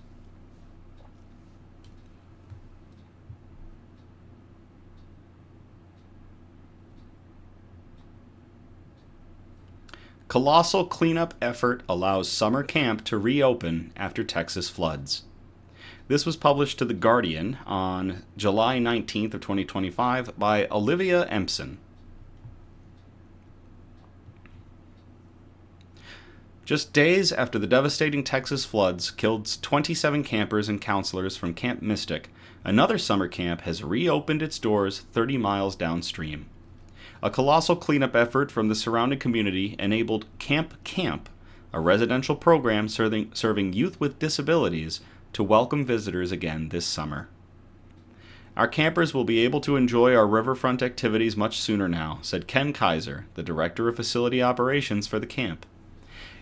Colossal cleanup effort allows summer camp to reopen after Texas floods. This was published to The Guardian on July 19th of 2025 by Olivia Empson. Just days after the devastating Texas floods killed 27 campers and counselors from Camp Mystic, another summer camp has reopened its doors 30 miles downstream. A colossal cleanup effort from the surrounding community enabled Camp Camp, a residential program serving youth with disabilities, to welcome visitors again this summer. Our campers will be able to enjoy our riverfront activities much sooner now, said Ken Kaiser, the Director of Facility Operations for the camp.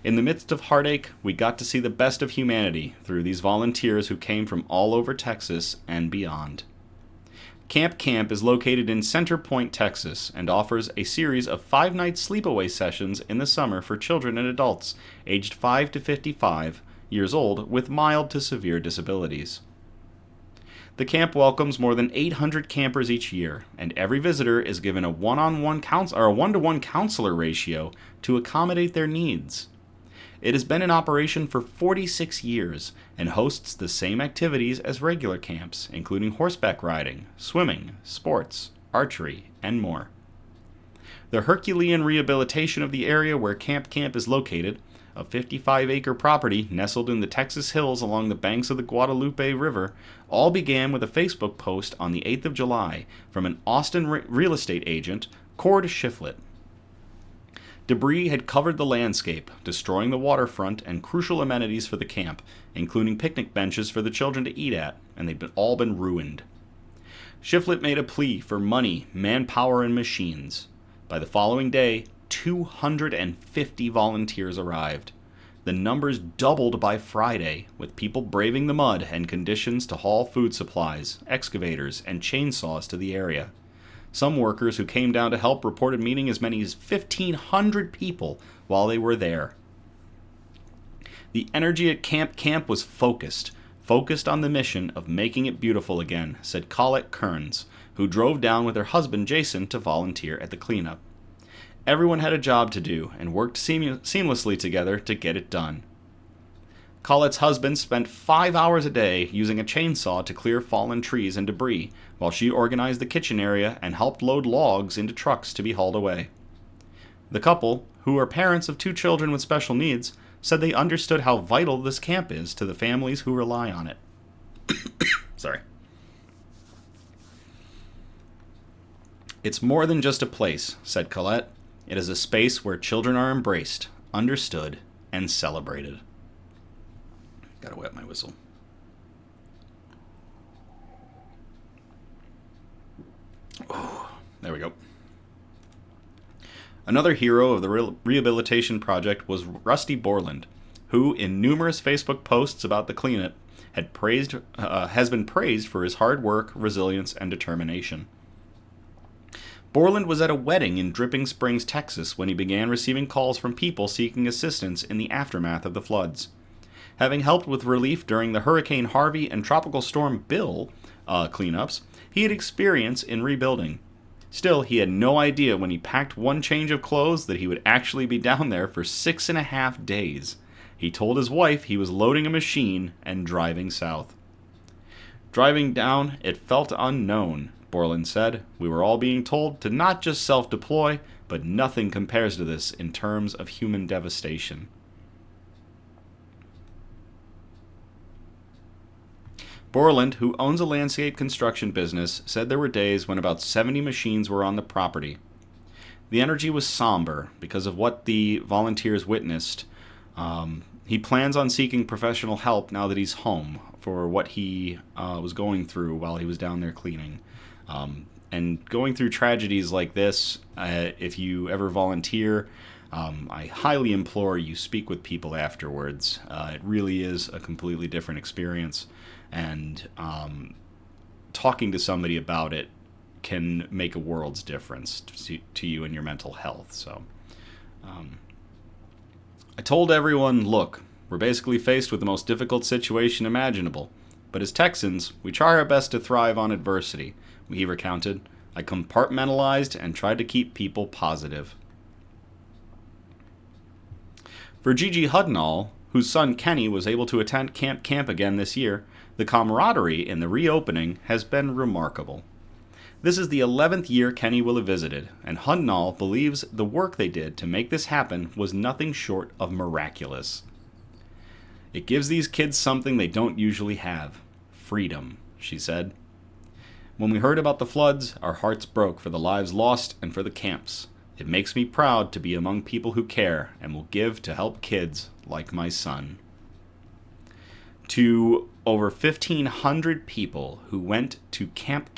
In the midst of heartache, we got to see the best of humanity through these volunteers who came from all over Texas and beyond. Camp Camp is located in Center Point, Texas, and offers a series of 5-night sleepaway sessions in the summer for children and adults aged 5 to 55 years old with mild to severe disabilities. The camp welcomes more than 800 campers each year, and every visitor is given a one-to-one counselor ratio to accommodate their needs. It has been in operation for 46 years and hosts the same activities as regular camps, including horseback riding, swimming, sports, archery, and more. The Herculean rehabilitation of the area where Camp Camp is located, a 55-acre property nestled in the Texas hills along the banks of the Guadalupe River, all began with a Facebook post on the 8th of July from an Austin real estate agent, Cord Shiflett. Debris had covered the landscape, destroying the waterfront and crucial amenities for the camp, including picnic benches for the children to eat at, and they'd all been ruined. Shiflett made a plea for money, manpower, and machines. By the following day, 250 volunteers arrived. The numbers doubled by Friday, with people braving the mud and conditions to haul food supplies, excavators, and chainsaws to the area. Some workers who came down to help reported meeting as many as 1,500 people while they were there. The energy at Camp Camp was focused on the mission of making it beautiful again, said Colette Kearns, who drove down with her husband Jason to volunteer at the cleanup. Everyone had a job to do and worked seamlessly together to get it done. Colette's husband spent 5 hours a day using a chainsaw to clear fallen trees and debris, while she organized the kitchen area and helped load logs into trucks to be hauled away. The couple, who are parents of 2 children with special needs, said they understood how vital this camp is to the families who rely on it. Sorry. It's more than just a place, said Colette. It is a space where children are embraced, understood, and celebrated. Gotta wet my whistle. Oh, there we go. Another hero of the rehabilitation project was Rusty Borland, who, in numerous Facebook posts about the cleanup, has been praised for his hard work, resilience, and determination. Borland was at a wedding in Dripping Springs, Texas, when he began receiving calls from people seeking assistance in the aftermath of the floods. Having helped with relief during the Hurricane Harvey and Tropical Storm Bill cleanups, he had experience in rebuilding. Still, he had no idea when he packed one change of clothes that he would actually be down there for 6.5 days. He told his wife he was loading a machine and driving south. Driving down, it felt unknown, Borland said. We were all being told to not just self-deploy, but nothing compares to this in terms of human devastation. Borland, who owns a landscape construction business, said there were days when about 70 machines were on the property. The energy was somber because of what the volunteers witnessed. He plans on seeking professional help now that he's home for what he was going through while he was down there cleaning. And going through tragedies like this, if you ever volunteer, I highly implore you speak with people afterwards. It really is a completely different experience. And talking to somebody about it can make a world's difference to you and your mental health. So I told everyone, look, we're basically faced with the most difficult situation imaginable. But as Texans, we try our best to thrive on adversity, he recounted. I compartmentalized and tried to keep people positive. For Gigi Hudnall, whose son Kenny was able to attend camp again this year, the camaraderie in the reopening has been remarkable. This is the 11th year Kenny will have visited, and Hudnall believes the work they did to make this happen was nothing short of miraculous. It gives these kids something they don't usually have. Freedom, she said. When we heard about the floods, our hearts broke for the lives lost and for the camps. It makes me proud to be among people who care and will give to help kids like my son. To over 1,500 people who went to Camp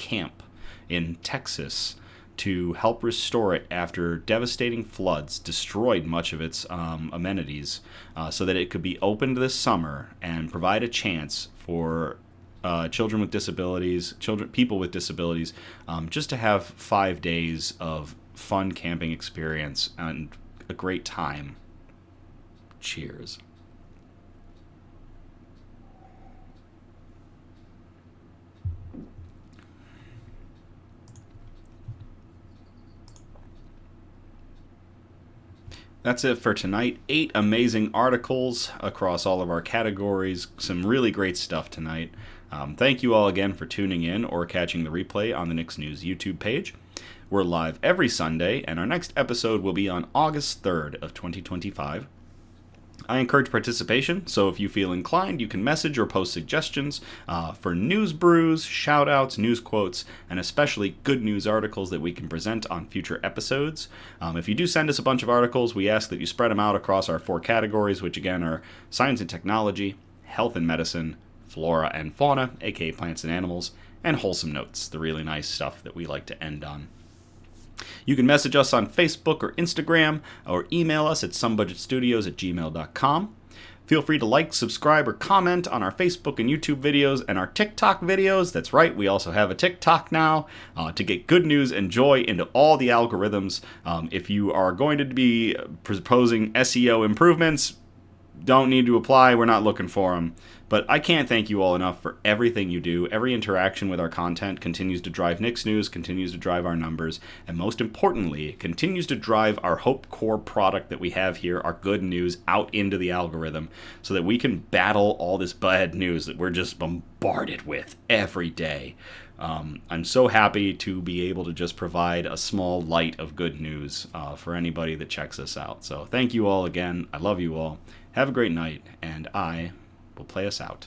in Texas to help restore it after devastating floods destroyed much of its amenities, so that it could be opened this summer and provide a chance for children with disabilities, people with disabilities, just to have 5 days of fun camping experience and a great time. Cheers. That's it for tonight. 8 amazing articles across all of our categories. Some really great stuff tonight. Thank you all again for tuning in or catching the replay on the Knicks News YouTube page. We're live every Sunday, and our next episode will be on August 3rd of 2025. I encourage participation, so if you feel inclined, you can message or post suggestions for news brews, shout-outs, news quotes, and especially good news articles that we can present on future episodes. If you do send us a bunch of articles, we ask that you spread them out across our 4 categories, which again are science and technology, health and medicine, flora and fauna, aka plants and animals, and wholesome notes, the really nice stuff that we like to end on. You can message us on Facebook or Instagram, or email us at somebudgetstudios@gmail.com. Feel free to like, subscribe, or comment on our Facebook and YouTube videos and our TikTok videos. That's right, we also have a TikTok now to get good news and joy into all the algorithms. If you are going to be proposing SEO improvements, don't need to apply. We're not looking for them. But I can't thank you all enough for everything you do. Every interaction with our content continues to drive Knicks News, continues to drive our numbers, and most importantly, it continues to drive our Hope Core product that we have here, our good news, out into the algorithm so that we can battle all this bad news that we're just bombarded with every day. I'm so happy to be able to just provide a small light of good news for anybody that checks us out. So thank you all again. I love you all. Have a great night, and I will play us out.